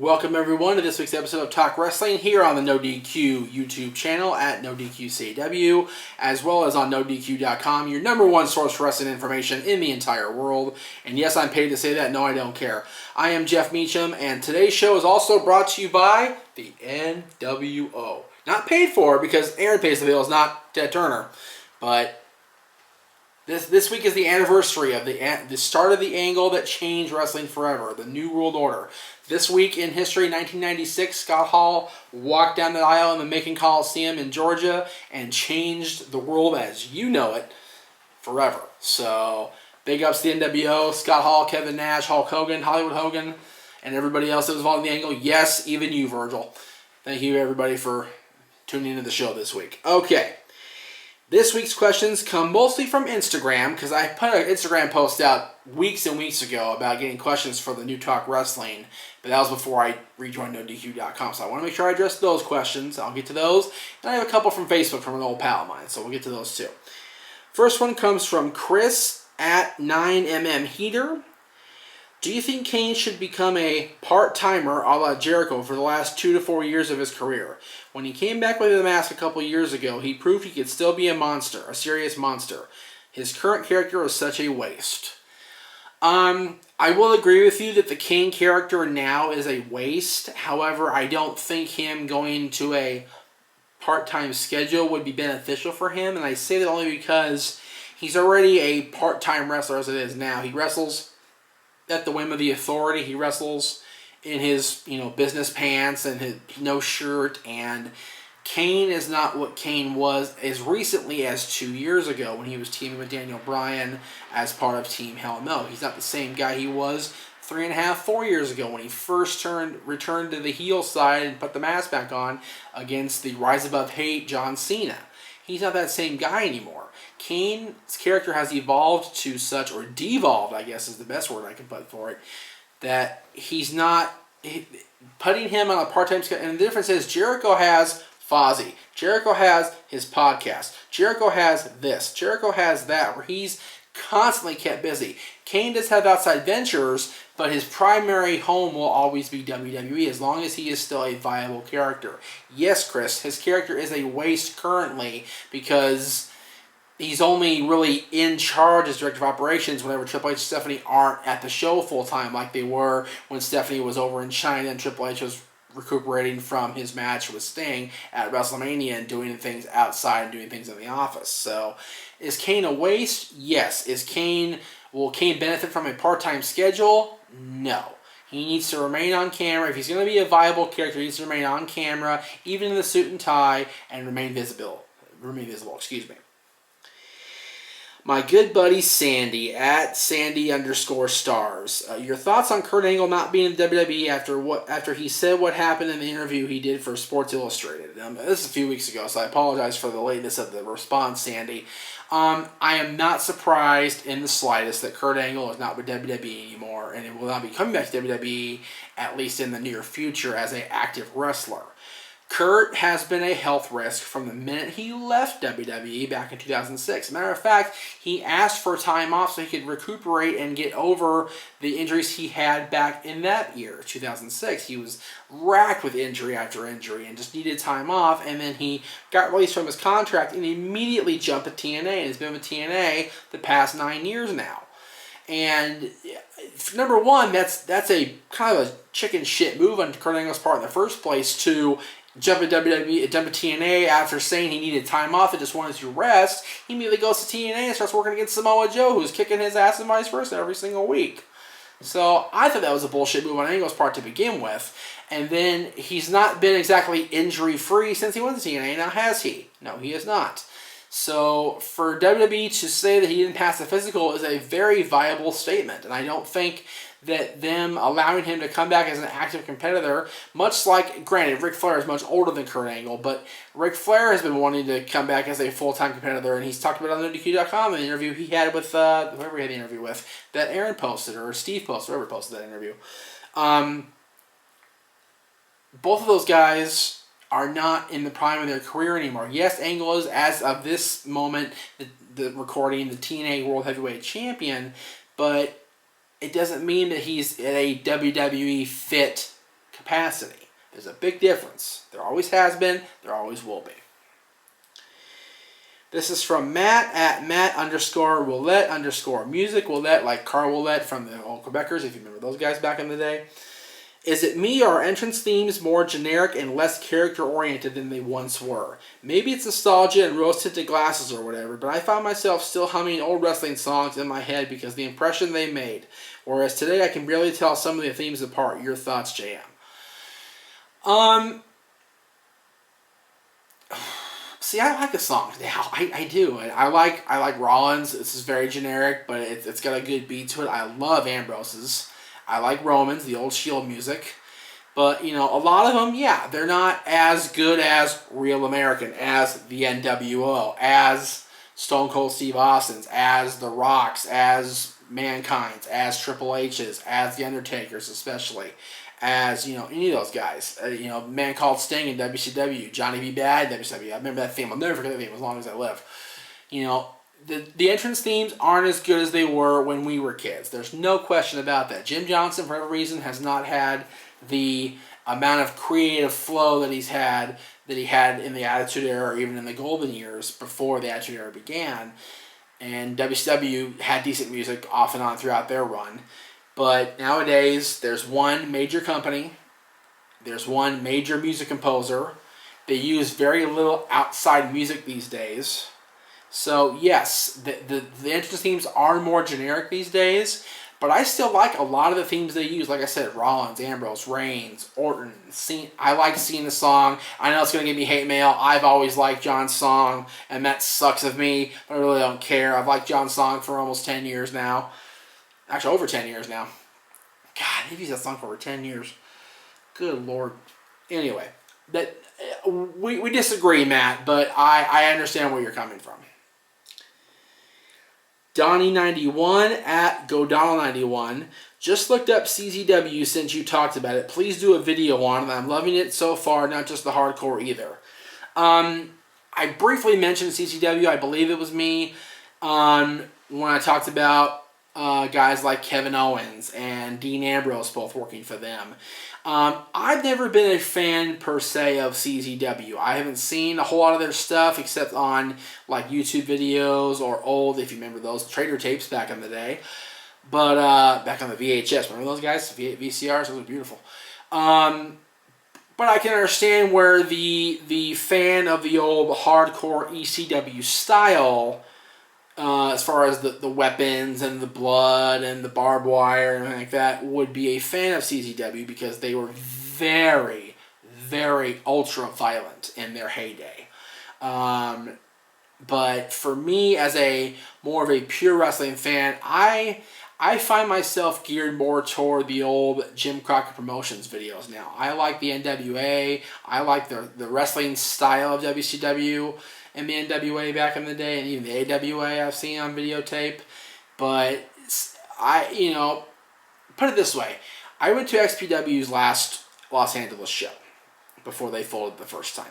Welcome everyone to this week's episode of Talk Wrestling here on the No DQ YouTube channel at No DQ CW, as well as on NoDQ.com, your number one source for wrestling information in the entire world. And yes, I'm paid to say that. No, I don't care. I am Jeff Meacham, and today's show is also brought to you by the NWO. Not paid for because Aaron pays the bills, not Ted Turner, but This week is the anniversary of the start of the angle that changed wrestling forever, the New World Order. This week in history, 1996, Scott Hall walked down the aisle in the Macon Coliseum in Georgia and changed the world as you know it forever. So, big ups to the NWO, Scott Hall, Kevin Nash, Hulk Hogan, Hollywood Hogan, and everybody else that was involved in the angle. Yes, even you, Virgil. Thank you, everybody, for tuning into the show this week. Okay. This week's questions come mostly from Instagram, because I put an Instagram post out weeks and weeks ago about getting questions for the New Talk Wrestling, but that was before I rejoined NoDQ.com, so I want to make sure I address those questions. I'll get to those, and I have a couple from Facebook from an old pal of mine, so we'll get to those too. First one comes from Chris at 9mm Heater. Do you think Kane should become a part-timer a la Jericho for the last 2 to 4 years of his career? When he came back with the mask a couple years ago, he proved he could still be a monster, a serious monster. His current character is such a waste. I will agree with you that the Kane character now is a waste. However, I don't think him going to a part-time schedule would be beneficial for him, and I say that only because he's already a part-time wrestler as it is now. He wrestles at the whim of the authority. He wrestles in his, business pants and his no shirt, and Kane is not what Kane was as recently as 2 years ago when he was teaming with Daniel Bryan as part of Team Hell No. He's not the same guy he was 3.5, 4 years ago when he first returned to the heel side and put the mask back on against the Rise Above Hate John Cena. He's not that same guy anymore. Kane's character has evolved to such, or devolved, I guess is the best word I can put for it, that he's not putting him on a part-time schedule. And the difference is Jericho has Fozzy. Jericho has his podcast. Jericho has this. Jericho has that, where he's constantly kept busy. Kane does have outside ventures, but his primary home will always be WWE as long as he is still a viable character. Yes, Chris, his character is a waste currently because he's only really in charge as director of operations whenever Triple H and Stephanie aren't at the show full-time like they were when Stephanie was over in China and Triple H was recuperating from his match with Sting at WrestleMania and doing things outside and doing things in the office. So, is Kane a waste? Yes. Will Kane benefit from a part-time schedule? No. He needs to remain on camera. If he's going to be a viable character, he needs to remain on camera, even in the suit and tie, and remain visible. My good buddy Sandy, at Sandy_stars. Your thoughts on Kurt Angle not being in the WWE after he said what happened in the interview he did for Sports Illustrated. This is a few weeks ago, so I apologize for the lateness of the response, Sandy. I am not surprised in the slightest that Kurt Angle is not with WWE anymore, and it will not be coming back to WWE, at least in the near future, as an active wrestler. Kurt has been a health risk from the minute he left WWE back in 2006. Matter of fact, he asked for time off so he could recuperate and get over the injuries he had back in that year, 2006. He was racked with injury after injury and just needed time off, and then he got released from his contract and immediately jumped to TNA, and has been with TNA the past 9 years now. And number one, that's a kind of a chicken shit move on Kurt Angle's part in the first place to jump at WWE, jump at TNA after saying he needed time off and just wanted to rest. He immediately goes to TNA and starts working against Samoa Joe, who's kicking his ass and vice versa every single week. So I thought that was a bullshit move on Angle's part to begin with. And then he's not been exactly injury-free since he went to TNA. Now, has he? No, he has not. So for WWE to say that he didn't pass the physical is a very viable statement. And I don't think that them allowing him to come back as an active competitor, much like, granted, Ric Flair is much older than Kurt Angle, but Ric Flair has been wanting to come back as a full-time competitor, and he's talked about it on NoDQ.com in an interview he had with, whoever he had the interview with, that Aaron posted, or Steve posted, whoever posted that interview. Both of those guys are not in the prime of their career anymore. Yes, Angle is, as of this moment, the recording, the TNA World Heavyweight Champion, but it doesn't mean that he's a WWE fit capacity. There's a big difference. There always has been. There always will be. This is from Matt at Matt_Willette_music. Willette, like Carl Willette from the old Quebecers, if you remember those guys back in the day. Is it me or are entrance themes more generic and less character-oriented than they once were? Maybe it's nostalgia and rose-tinted glasses or whatever, but I found myself still humming old wrestling songs in my head because of the impression they made. Whereas today I can barely tell some of the themes apart. Your thoughts, JM? See, I like the songs now. I do. I like Rollins. This is very generic, but it's got a good beat to it. I love Ambrose's. I like Roman's, the old Shield music. But, you know, a lot of them, yeah, they're not as good as Real American, as the NWO, as Stone Cold Steve Austin's, as The Rock's, as Mankind's, as Triple H's, as The Undertaker's especially, as, you know, any of those guys. You know, Man Called Sting in WCW, Johnny B. Bad in WCW. I remember that theme. I'll never forget that theme as long as I live. You know, the entrance themes aren't as good as they were when we were kids. There's no question about that. Jim Johnson, for whatever reason, has not had the amount of creative flow that he had in the Attitude Era or even in the golden years before the Attitude Era began. And WCW had decent music off and on throughout their run. But nowadays, there's one major company. There's one major music composer. They use very little outside music these days. So yes, the entrance themes are more generic these days, but I still like a lot of the themes they use. Like I said, Rollins, Ambrose, Reigns, Orton. I like seeing the song. I know it's going to give me hate mail. I've always liked John's song, and that sucks of me, but I really don't care. I've liked John's song for almost 10 years now. Actually, over 10 years now. God, they've used that song for over 10 years. Good Lord. Anyway, we disagree, Matt, but I understand where you're coming from. Donnie91 at GoDonald91. Just looked up CZW since you talked about it. Please do a video on it. I'm loving it so far, not just the hardcore either. I briefly mentioned CZW. I believe it was me when I talked about guys like Kevin Owens and Dean Ambrose both working for them. I've never been a fan per se of CZW. I haven't seen a whole lot of their stuff except on like YouTube videos or old, if you remember those, trader tapes back in the day. But back on the VHS, remember those guys? VCRs, those were beautiful. But I can understand where the fan of the old hardcore ECW style, as far as the weapons and the blood and the barbed wire and everything like that, would be a fan of CZW because they were very, very ultra violent in their heyday. But for me, as more of a pure wrestling fan, I find myself geared more toward the old Jim Crockett Promotions videos now. I like the NWA. I like the wrestling style of WCW and the NWA back in the day, and even the AWA I've seen on videotape. But put it this way. I went to XPW's last Los Angeles show before they folded the first time.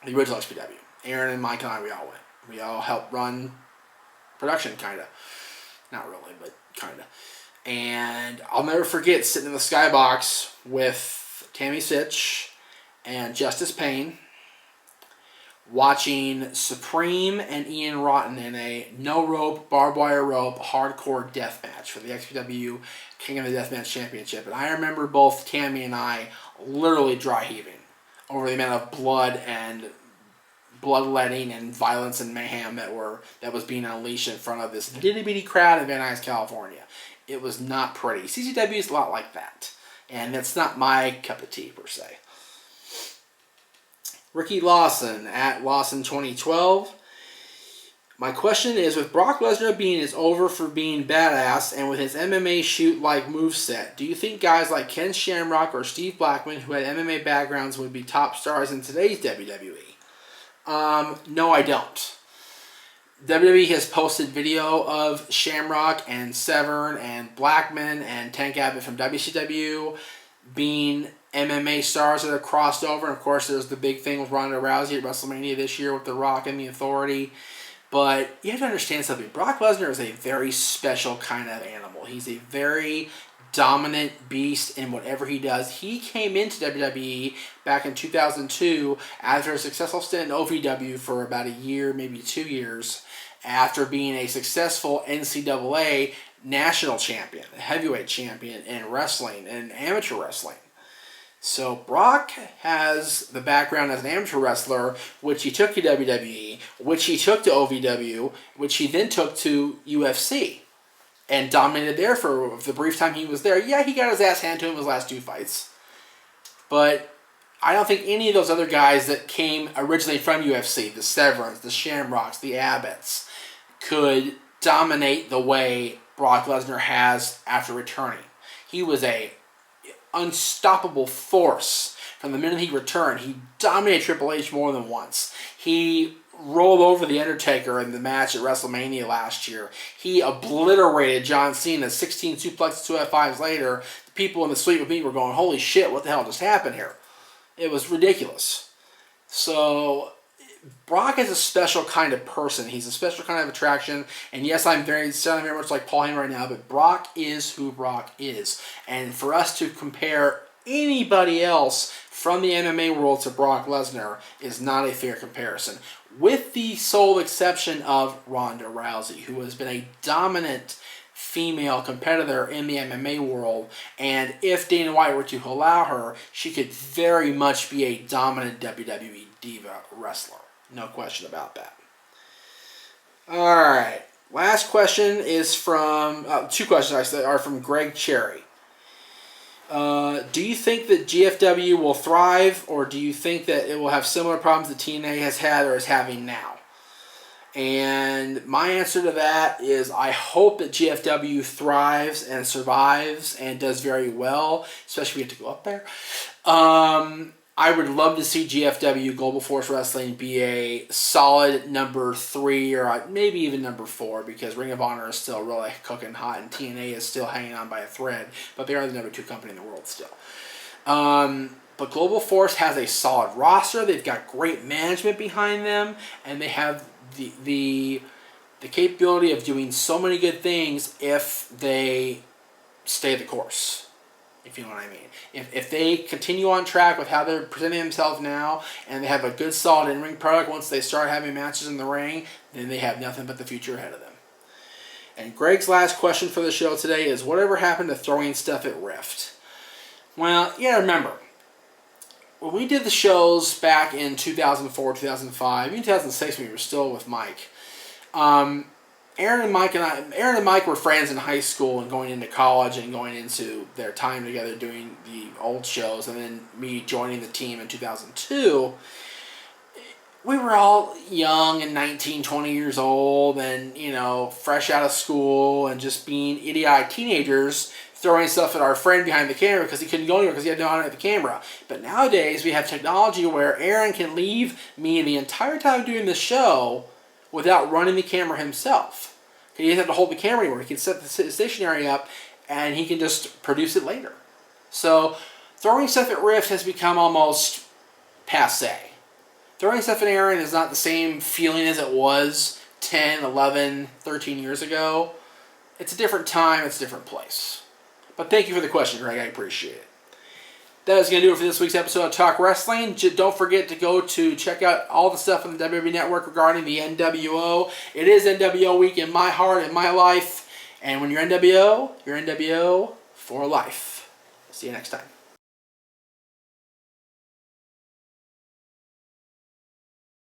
The original XPW. Aaron and Mike and I, we all went. We all helped run production, kind of. Not really, but kind of. And I'll never forget sitting in the skybox with Tammy Sitch and Justice Payne, watching Supreme and Ian Rotten in a no-rope, barbed wire rope, hardcore death match for the XPW King of the Deathmatch Championship. And I remember both Tammy and I literally dry heaving over the amount of blood and bloodletting and violence and mayhem that was being unleashed in front of this itty-bitty crowd in Van Nuys, California. It was not pretty. CZW is a lot like that. And that's not my cup of tea, per se. Ricky Lawson at Lawson 2012. My question is, with Brock Lesnar being as over for being badass and with his MMA shoot-like moveset, do you think guys like Ken Shamrock or Steve Blackman, who had MMA backgrounds, would be top stars in today's WWE? No, I don't. WWE has posted video of Shamrock and Severn and Blackman and Tank Abbott from WCW being MMA stars that have crossed over. And of course, there's the big thing with Ronda Rousey at WrestleMania this year with The Rock and The Authority. But you have to understand something. Brock Lesnar is a very special kind of animal. He's a very dominant beast in whatever he does. He came into WWE back in 2002 after a successful stint in OVW for about a year, maybe 2 years, after being a successful NCAA national champion, heavyweight champion in wrestling and amateur wrestling. So Brock has the background as an amateur wrestler, which he took to WWE, which he took to OVW, which he then took to UFC, and dominated there for the brief time he was there. Yeah, he got his ass handed to him in his last 2 fights. But I don't think any of those other guys that came originally from UFC, the Severns, the Shamrocks, the Abbotts, could dominate the way Brock Lesnar has after returning. He was a unstoppable force from the minute he returned. He dominated Triple H more than once. He rolled over The Undertaker in the match at WrestleMania last year. He obliterated John Cena 16 suplexes, 2 F5s later. The people in the suite with me were going, holy shit, what the hell just happened here? It was ridiculous. So Brock is a special kind of person. He's a special kind of attraction. And yes, I'm sounding very much like Paul Heyman right now, but Brock is who Brock is. And for us to compare anybody else from the MMA world to Brock Lesnar is not a fair comparison. With the sole exception of Ronda Rousey, who has been a dominant female competitor in the MMA world, and if Dana White were to allow her, she could very much be a dominant WWE diva wrestler. No question about that. Alright, last question is from, 2 questions I said are from Greg Cherry. Do you think that GFW will thrive, or do you think that it will have similar problems that TNA has had or is having now? And my answer to that is I hope that GFW thrives and survives and does very well, especially if we have to go up there. I would love to see GFW, Global Force Wrestling, be a solid number 3 or maybe even number 4, because Ring of Honor is still really cooking hot and TNA is still hanging on by a thread, but they are the number 2 company in the world still. But Global Force has a solid roster. They've got great management behind them, and they have the capability of doing so many good things if they stay the course, if you know what I mean. If they continue on track with how they're presenting themselves now, and they have a good solid in-ring product once they start having matches in the ring, then they have nothing but the future ahead of them. And Greg's last question for the show today is, whatever happened to throwing stuff at Rift? Well, yeah, remember, when we did the shows back in 2004, 2005, even 2006 when we were still with Mike, Aaron and Mike were friends in high school and going into college and going into their time together doing the old shows, and then me joining the team in 2002. We were all young and 19, 20 years old and, you know, fresh out of school and just being idiotic teenagers throwing stuff at our friend behind the camera because he couldn't go anywhere because he had no honor at the camera. But nowadays we have technology where Aaron can leave me the entire time doing the show without running the camera himself. He doesn't have to hold the camera anymore. He can set the stationery up and he can just produce it later. So throwing stuff at Rift has become almost passé. Throwing stuff at Aaron is not the same feeling as it was 10, 11, 13 years ago. It's a different time, it's a different place. But thank you for the question, Greg. I appreciate it. That is going to do it for this week's episode of Talk Wrestling. Don't forget to go to check out all the stuff on the WWE Network regarding the NWO. It is NWO week in my heart and my life. And when you're NWO for life. See you next time.